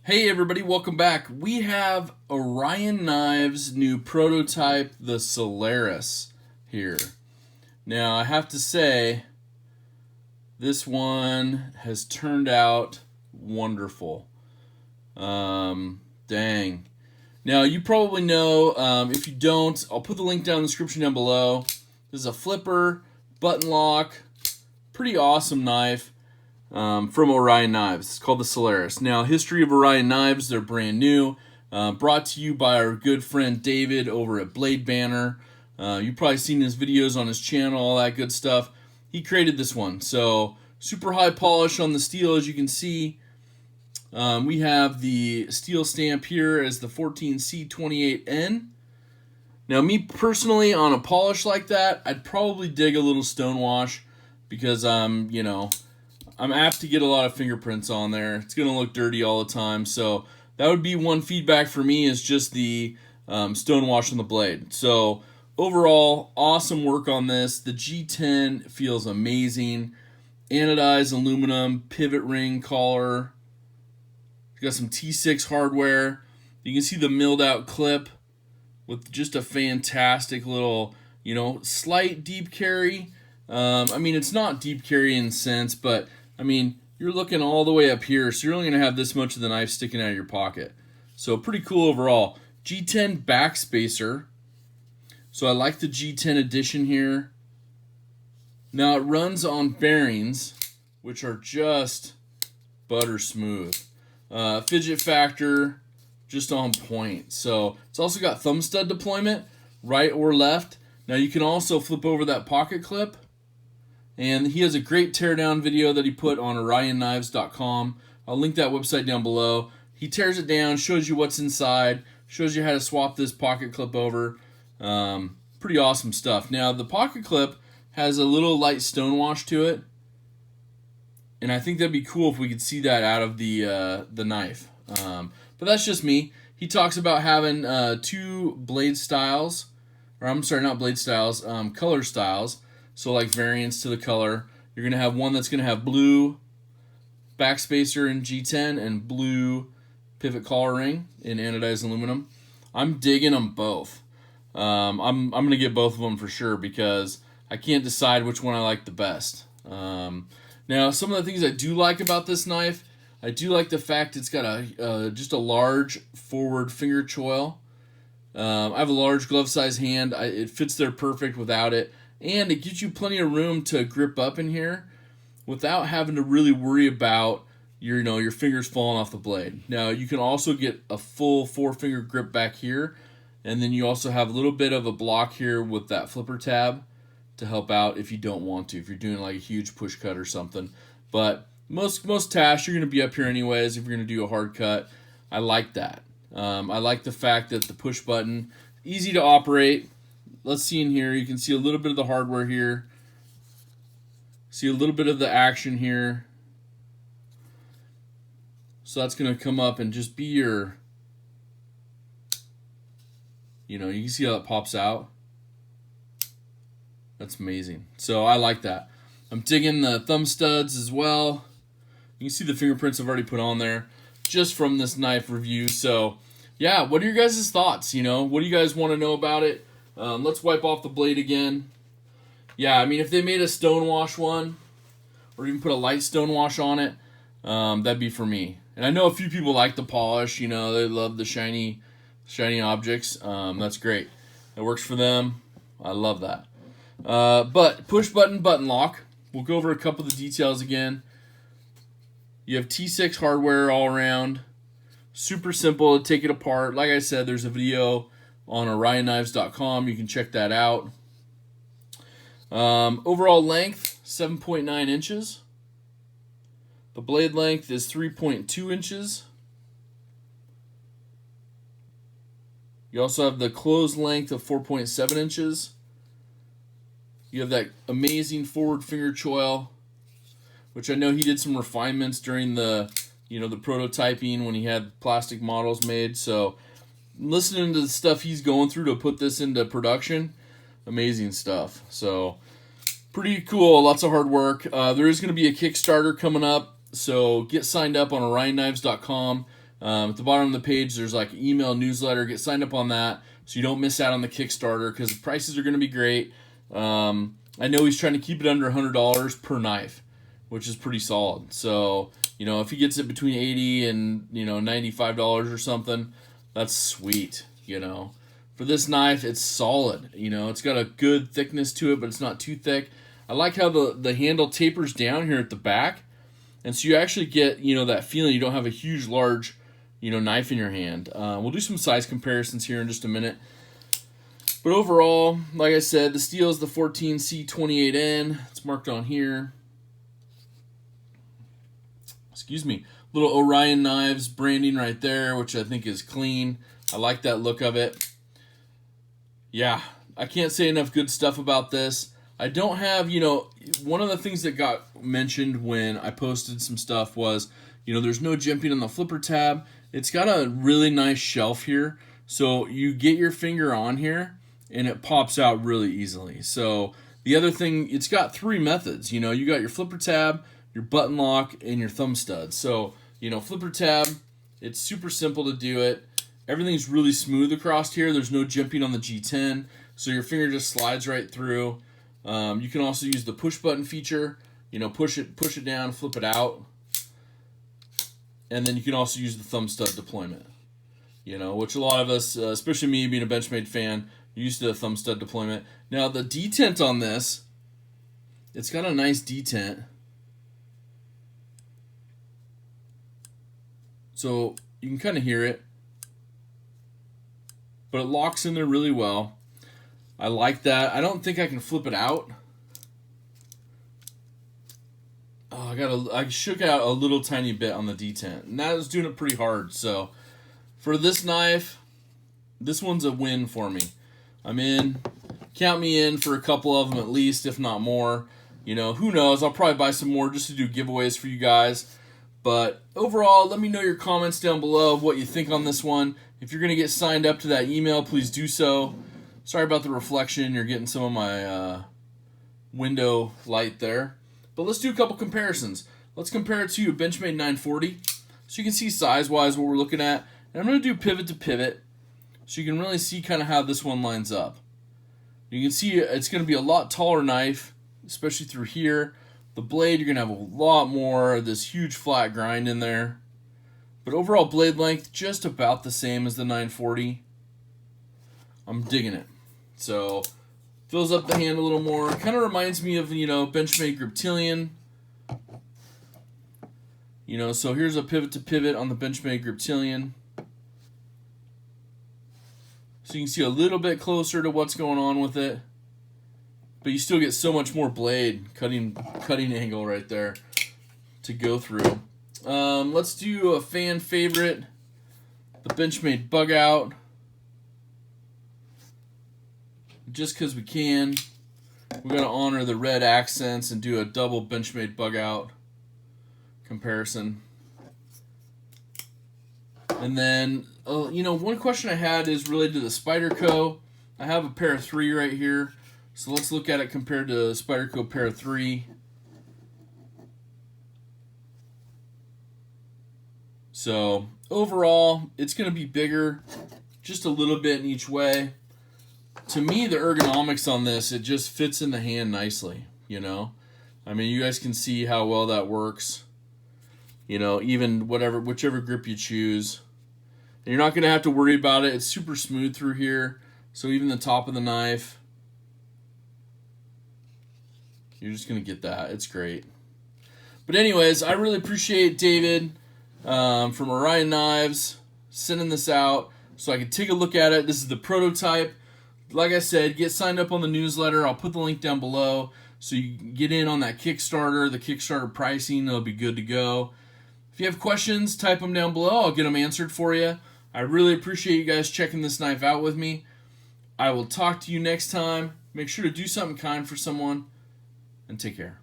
Hey everybody, welcome back. We have Orion Knives' new prototype, the Solaris, here. Now I have to say, this one has turned out wonderful. Dang. Now you probably know, if you don't, I'll put the link down in the description down below. This is a flipper, button lock, pretty awesome knife. From Orion Knives. It's called the Solaris. Now, history of Orion Knives, they're brand new. Brought to you by our good friend David over at Blade Banner. You've probably seen his videos on his channel, all that good stuff. He created this one. So, super high polish on the steel, as you can see. We have the steel stamp here as the 14C28N. Now, me personally, on a polish like that, I'd probably dig a little stonewash because, I'm apt to get a lot of fingerprints on there. It's going to look dirty all the time. So that would be one feedback for me, is just the stonewash on the blade. So overall, awesome work on this. The G10 feels amazing. Anodized aluminum, pivot ring collar. Got some T6 hardware. You can see the milled out clip with just a fantastic little, slight deep carry. It's not deep carry in sense, but you're looking all the way up here, so you're only going to have this much of the knife sticking out of your pocket. So pretty cool overall. G10 backspacer. So I like the G10 edition here. Now it runs on bearings, which are just butter smooth. Fidget factor, just on point. So it's also got thumb stud deployment, right or left. Now you can also flip over that pocket clip. And he has a great teardown video that he put on orionknives.com. I'll link that website down below. He tears it down, shows you what's inside, shows you how to swap this pocket clip over. Pretty awesome stuff. Now, the pocket clip has a little light stonewash to it, and I think that'd be cool if we could see that out of the knife. But that's just me. He talks about having two blade styles, or I'm sorry, not blade styles, color styles. So like variants to the color. You're going to have one that's going to have blue backspacer in G10 and blue pivot collar ring in anodized aluminum. I'm digging them both. I'm going to get both of them for sure because I can't decide which one I like the best. Now, some of the things I do like about this knife, I do like the fact it's got just a large forward finger choil. I have a large glove size hand. It fits there perfect without it. And it gives you plenty of room to grip up in here without having to really worry about your fingers falling off the blade. Now, you can also get a full 4-finger grip back here, and then you also have a little bit of a block here with that flipper tab to help out if you don't want to, if you're doing like a huge push cut or something. But most tasks, you're going to be up here anyways if you're going to do a hard cut. I like that. I like the fact that the push button, easy to operate. Let's see in here. You can see a little bit of the hardware here. See a little bit of the action here. So that's going to come up and just be your, you can see how it pops out. That's amazing. So I like that. I'm digging the thumb studs as well. You can see the fingerprints I've already put on there just from this knife review. So yeah, what are your guys' thoughts? What do you guys want to know about it? Let's wipe off the blade again. Yeah, if they made a stonewash one, or even put a light stonewash on it, that'd be for me. And I know a few people like the polish. They love the shiny objects. That's great. It works for them. I love that. But push button lock. We'll go over a couple of the details again. You have T6 hardware all around. Super simple to take it apart. Like I said, there's a video on orionknives.com. You can check that out. Overall length, 7.9 inches. The blade length is 3.2 inches. You also have the closed length of 4.7 inches. You have that amazing forward finger choil, which I know he did some refinements during the prototyping when he had plastic models made. So listening to the stuff he's going through to put this into production, amazing stuff. So pretty cool, lots of hard work. There is going to be a Kickstarter coming up, so get signed up on orionknives.com. At the bottom of the page, there's like an email newsletter. Get signed up on that so you don't miss out on the Kickstarter, because the prices are going to be great. I know he's trying to keep it under $100 per knife, which is pretty solid. So, you know, if he gets it between $80 and, you know, $95 or something, that's sweet, you know. For this knife, it's solid. You know, it's got a good thickness to it, but it's not too thick. I like how the handle tapers down here at the back. And so you actually get, you know, that feeling you don't have a huge, large, you know, knife in your hand. We'll do some size comparisons here in just a minute. But overall, like I said, the steel is the 14C28N. It's marked on here. Excuse me. Little Orion Knives branding right there, which I think is clean. I like that look of it. Yeah, I can't say enough good stuff about this. I don't have, you know, one of the things that got mentioned when I posted some stuff was, you know, there's no jimping on the flipper tab. It's got a really nice shelf here. So you get your finger on here and it pops out really easily. So the other thing, it's got 3 methods. You know, you got your flipper tab, your button lock, and your thumb stud. So, you know, flipper tab, it's super simple to do it. Everything's really smooth across here. There's no jimping on the G10, so your finger just slides right through. You can also use the push button feature. You know, push it down, flip it out. And then you can also use the thumb stud deployment. You know, which a lot of us, especially me being a Benchmade fan, used to the thumb stud deployment. Now the detent on this, it's got a nice detent. So you can kind of hear it. But it locks in there really well. I like that. I don't think I can flip it out. Oh, I shook out a little tiny bit on the detent, and that was doing it pretty hard. So for this knife, this one's a win for me. I'm in. Count me in for a couple of them at least, if not more. You know, who knows? I'll probably buy some more just to do giveaways for you guys. But overall, let me know your comments down below of what you think on this one. If you're going to get signed up to that email, please do so. Sorry about the reflection. You're getting some of my window light there. But let's do a couple comparisons. Let's compare it to a Benchmade 940. So you can see size-wise what we're looking at. And I'm going to do pivot to pivot, so you can really see kind of how this one lines up. You can see it's going to be a lot taller knife, especially through here. The blade, you're going to have a lot more of this huge flat grind in there. But overall blade length, just about the same as the 940. I'm digging it. So, fills up the hand a little more. Kind of reminds me of, you know, Benchmade Griptilian. You know, so here's a pivot to pivot on the Benchmade Griptilian. So you can see a little bit closer to what's going on with it. But you still get so much more blade cutting angle right there to go through. Let's do a fan favorite, the Benchmade Bug Out. Just because we can. We got to honor the red accents and do a double Benchmade Bug Out comparison. And then, you know, one question I had is related to the Spyderco. I have a pair of 3 right here. So let's look at it compared to the Spyderco pair of 3. So overall, it's going to be bigger, just a little bit in each way. To me, the ergonomics on this, it just fits in the hand nicely, you know. I mean, you guys can see how well that works. You know, even whichever grip you choose. And you're not going to have to worry about it. It's super smooth through here. So even the top of the knife, you're just going to get that. It's great. But anyways, I really appreciate David from Orion Knives sending this out so I could take a look at it. This is the prototype. Like I said, get signed up on the newsletter. I'll put the link down below so you can get in on that Kickstarter, the Kickstarter pricing. It'll be good to go. If you have questions, type them down below. I'll get them answered for you. I really appreciate you guys checking this knife out with me. I will talk to you next time. Make sure to do something kind for someone, and take care.